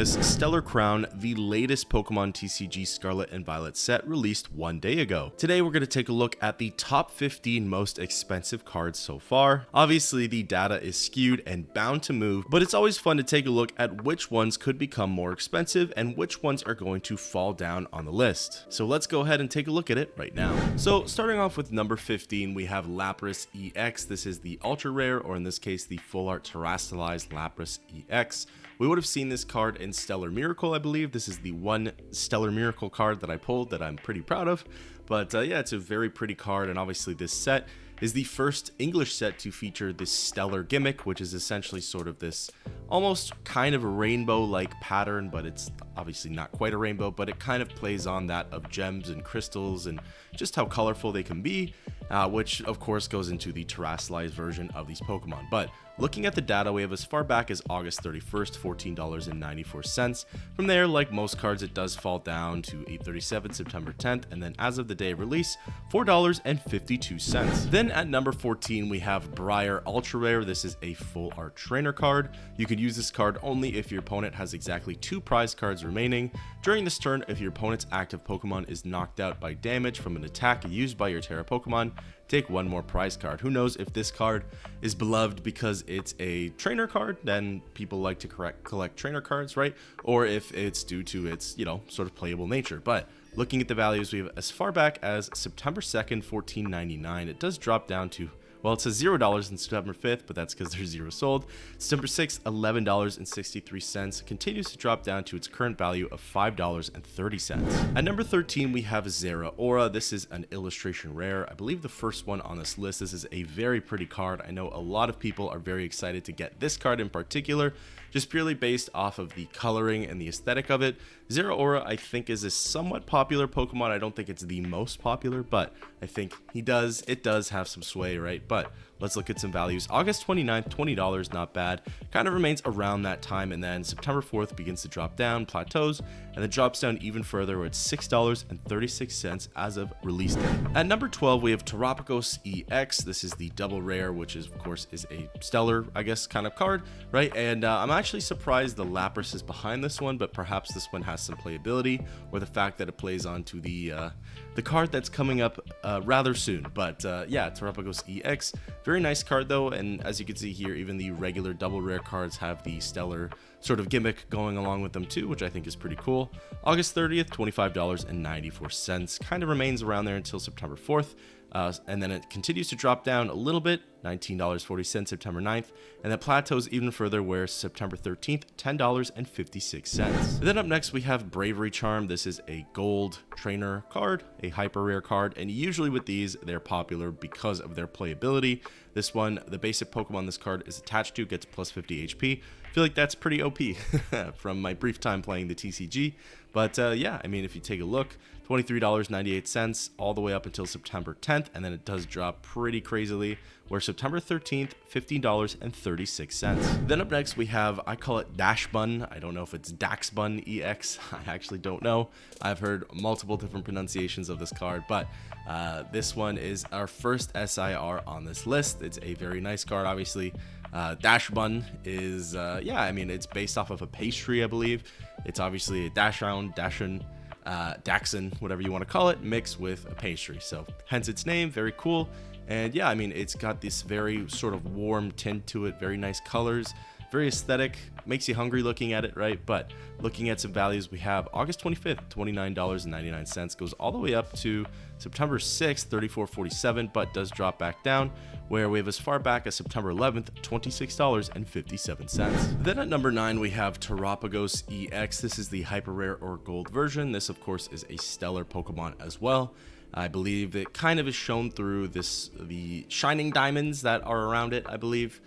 Stellar Crown, the latest Pokemon TCG Scarlet and Violet set released one day ago. Today we're going to take a look at the top 15 most expensive cards so far. Obviously the data is skewed and bound to move, but it's always fun to take a look at which ones could become more expensive and which ones are going to fall down on the list. So let's go ahead and take a look at it right now. So starting off with number 15, we have Lapras EX. This is the ultra rare, or in this case the full art terastallized Lapras EX. We would have seen this card in Stellar Miracle, I believe. This is the one Stellar Miracle card that I pulled that I'm pretty proud of. But yeah, it's a very pretty card, and obviously this set is the first English set to feature this stellar gimmick, which is essentially sort of this almost kind of a rainbow-like pattern, but it's obviously not quite a rainbow, but it kind of plays on that of gems and crystals and just how colorful they can be, which of course goes into the terastallized version of these Pokemon. But looking at the data, we have as far back as August 31st, $14.94. From there, like most cards, it does fall down to $8.37 September 10th, and then as of the day of release, $4.52. Then at number 14, we have Briar Ultra Rare. This is a full art trainer card. You could use this card only if your opponent has exactly 2 prize cards remaining. During this turn, if your opponent's active Pokemon is knocked out by damage from an attack used by your Terra Pokemon, take 1 more prize card. Who knows if this card is beloved because it's a trainer card, then people like to collect trainer cards, right? Or if it's due to its, sort of playable nature. But looking at the values, we have as far back as September 2nd, $14.99. It does drop down to, well, it says $0 on September 5th, but that's because there's 0 sold. September 6th, $11.63. Continues to drop down to its current value of $5.30. At number 13, we have Zeraora. This is an illustration rare. I believe the first one on this list. This is a very pretty card. I know a lot of people are very excited to get this card in particular, just purely based off of the coloring and the aesthetic of it. Zeraora, I think, is a somewhat popular Pokemon. I don't think it's the most popular, but I think it does have some sway, right? But let's look at some values. August 29th, $20, not bad. Kind of remains around that time, and then September 4th begins to drop down, plateaus, and then drops down even further, where it's $6.36 as of release day. At number 12, we have Terapagos EX. This is the double rare, which is, of course, is a stellar, I guess, kind of card, right? And I'm actually surprised the Lapras is behind this one, but perhaps this one has some playability, or the fact that it plays onto the card that's coming up rather soon. But yeah, Terapagos EX, very nice card though, and as you can see here, even the regular double rare cards have the stellar sort of gimmick going along with them too, which I think is pretty cool. August 30th, $25.94. Kind of remains around there until September 4th. And then it continues to drop down a little bit, $19.40 September 9th, and then plateaus even further, where September 13th, $10.56. Then up next, we have Bravery Charm. This is a gold trainer card, a hyper rare card, and usually with these, they're popular because of their playability. This one, the basic Pokemon this card is attached to, gets plus 50 HP. I feel like that's pretty OP from my brief time playing the TCG. But yeah, I mean, if you take a look, $23.98 all the way up until September 10th, and then it does drop pretty crazily, where September 13th, $15.36. Then up next, we have, I call it Dachsbun. I don't know if it's Dachsbun EX. I actually don't know. I've heard multiple different pronunciations of this card, but this one is our first SIR on this list. It's a very nice card, obviously. Dachsbun is, yeah, I mean, it's based off of a pastry, I believe. It's obviously a Dachshund, Dachshund, whatever you want to call it, mixed with a pastry. So hence its name, very cool. And yeah, I mean, it's got this very sort of warm tint to it, very nice colors, very aesthetic, makes you hungry looking at it, right? But looking at some values, we have August 25th, $29.99, goes all the way up to September 6th, $34.47, but does drop back down, where we have as far back as September 11th, $26.57. Then at number 9, we have Terapagos EX. This is the hyper rare or gold version. This, of course, is a stellar Pokemon as well. I believe it kind of is shown through the shining diamonds that are around it, I believe.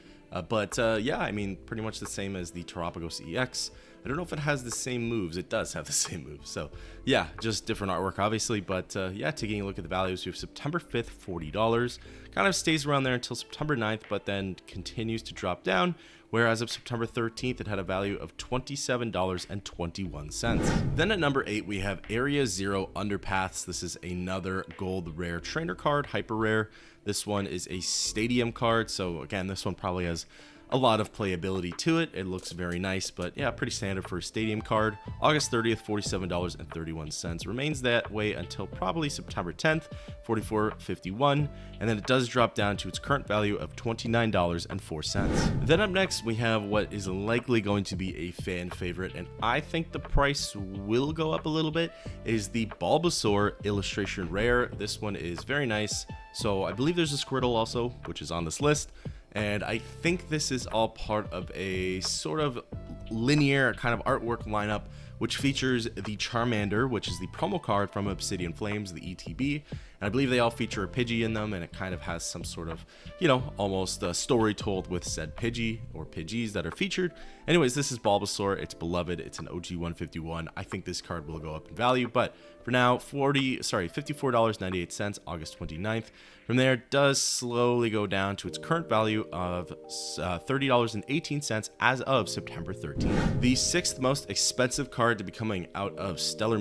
But yeah, I mean, pretty much the same as the Terapagos EX. I don't know if it has the same moves. It does have the same moves. So yeah, just different artwork, obviously. But yeah, taking a look at the values, we have September 5th, $40. Kind of stays around there until September 9th, but then continues to drop down, where as of September 13th, it had a value of $27.21. Then at number 8, we have Area Zero Underpaths. This is another gold rare trainer card, hyper rare. This one is a stadium card, so again, this one probably has a lot of playability to it. It looks very nice, but yeah, pretty standard for a stadium card. August 30th, $47.31. Remains that way until probably September 10th, $44.51, and then it does drop down to its current value of $29.04. Then up next, we have what is likely going to be a fan favorite, and I think the price will go up a little bit, is the Bulbasaur illustration rare. This one is very nice. So I believe there's a Squirtle also, which is on this list. And I think this is all part of a sort of linear kind of artwork lineup, which features the Charmander, which is the promo card from Obsidian Flames, the ETB. And I believe they all feature a Pidgey in them, and it kind of has some sort of, you know, almost a story told with said Pidgey or Pidgeys that are featured. Anyways, this is Bulbasaur. It's beloved. It's an OG 151. I think this card will go up in value, but for now, $54.98, August 29th. From there, it does slowly go down to its current value of $30.18 as of September 13th. The sixth most expensive card to be coming out of Stellar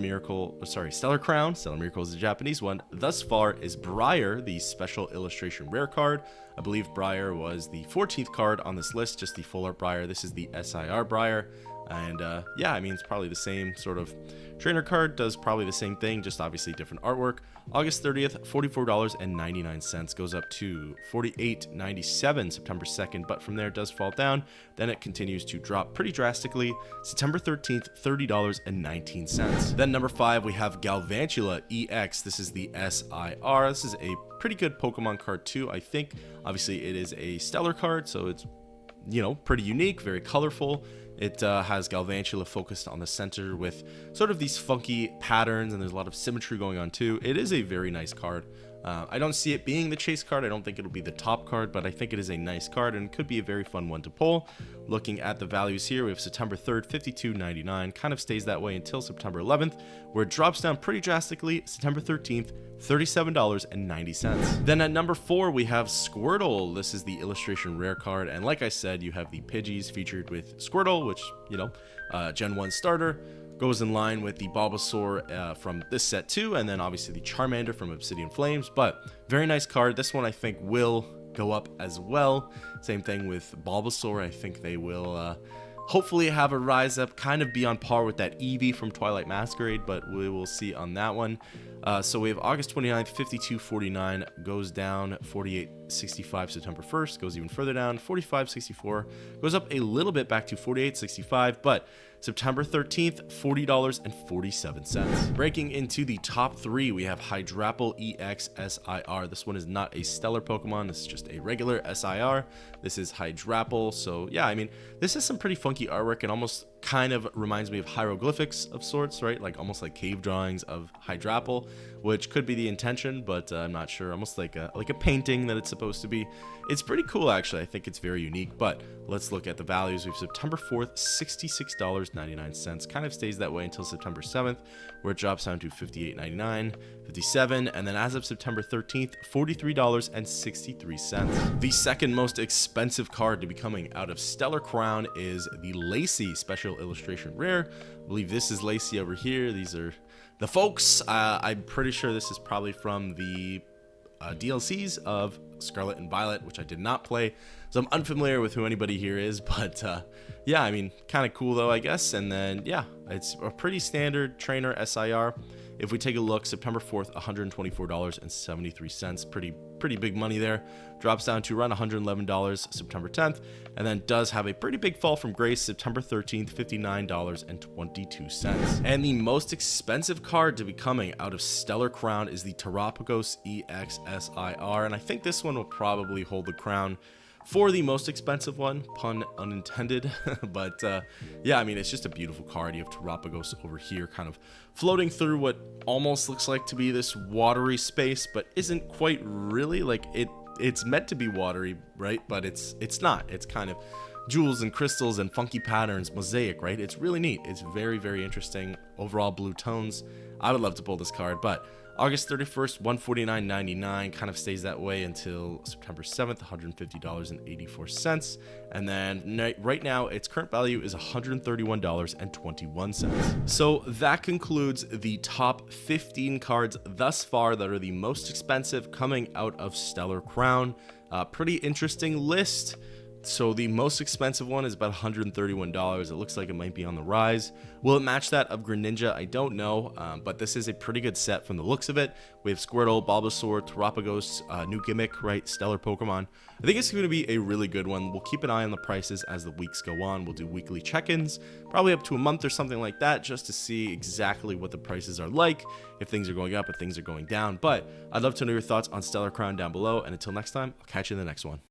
Crown. Stellar Miracle is the Japanese one. Thus far is Briar, the special illustration rare card. I believe Briar was the 14th card on this list, just the full art Briar. This is the SIR Briar. And yeah, I mean, it's probably the same sort of trainer card, does probably the same thing, just obviously different artwork. August 30th, $44.99, goes up to $48.97 September 2nd, but from there it does fall down. Then it continues to drop pretty drastically. September 13th, $30.19. Then number 5, we have Galvantula EX. This is the SIR. This is a pretty good Pokemon card too, I think. Obviously it is a stellar card, so it's, you know, pretty unique, very colorful. It has Galvantula focused on the center with sort of these funky patterns, and there's a lot of symmetry going on too. It is a very nice card. I don't see it being the chase card. I don't think it'll be the top card, but I think it is a nice card and could be a very fun one to pull. Looking at the values here, we have September 3rd, $52.99, kind of stays that way until September 11th, where it drops down pretty drastically. September 13th, $37.90. Then at number 4, we have Squirtle. This is the illustration rare card, and like I said, you have the Pidgeys featured with Squirtle, which, you know, Gen 1 starter. Goes in line with the Bulbasaur from this set too, and then obviously the Charmander from Obsidian Flames, but very nice card. This one I think will go up as well. Same thing with Bulbasaur. I think they will hopefully have a rise up, kind of be on par with that Eevee from Twilight Masquerade, but we will see on that one. So we have August 29th, $52.49, goes down $48.65 September 1st, goes even further down, $45.64, goes up a little bit back to $48.65, but September 13th, $40.47. Breaking into the top 3, we have Hydrapple EX SIR. This one is not a stellar Pokemon, this is just a regular SIR. This is Hydrapple, so yeah, I mean, this is some pretty funky artwork and almost kind of reminds me of hieroglyphics of sorts, right? Like almost like cave drawings of Hydrapple, which could be the intention, but I'm not sure. Almost like a painting that it's supposed to be. It's pretty cool, actually. I think it's very unique, but let's look at the values. We have September 4th, $66.99. Kind of stays that way until September 7th, where it drops down to $58.99, $57, and then as of September 13th, $43.63. The second most expensive card to be coming out of Stellar Crown is the Lacey Special Illustration Rare. I believe this is Lacey over here. These are the folks. I'm pretty sure this is probably from the DLCs of Scarlet and Violet, which I did not play, so I'm unfamiliar with who anybody here is, but yeah, I mean, kind of cool though, I guess. And then yeah, it's a pretty standard trainer SIR. If we take a look, September 4th, $124.73, pretty big money there. Drops down to around $111 September 10th, and then does have a pretty big fall from grace September 13th, $59.22. And the most expensive card to be coming out of Stellar Crown is the Terapagos EX SIR, and I think this one will probably hold the crown for the most expensive one, pun unintended. But yeah, I mean, it's just a beautiful card. You have Terapagos over here kind of floating through what almost looks like to be this watery space, but isn't quite really. Like it's meant to be watery, right? But it's not. It's kind of jewels and crystals and funky patterns, mosaic, right? It's really neat. It's very, very interesting. Overall blue tones. I would love to pull this card, but August 31st, $149.99, kind of stays that way until September 7th, $150.84. And then right now, its current value is $131.21. So that concludes the top 15 cards thus far that are the most expensive coming out of Stellar Crown. Pretty interesting list. So the most expensive one is about $131. It looks like it might be on the rise. Will it match that of Greninja? I don't know, but this is a pretty good set from the looks of it. We have Squirtle, Bulbasaur, Terapagos, new gimmick, right? Stellar Pokemon. I think it's going to be a really good one. We'll keep an eye on the prices as the weeks go on. We'll do weekly check-ins, probably up to a month or something like that, just to see exactly what the prices are like, if things are going up, if things are going down. But I'd love to know your thoughts on Stellar Crown down below, and until next time, I'll catch you in the next one.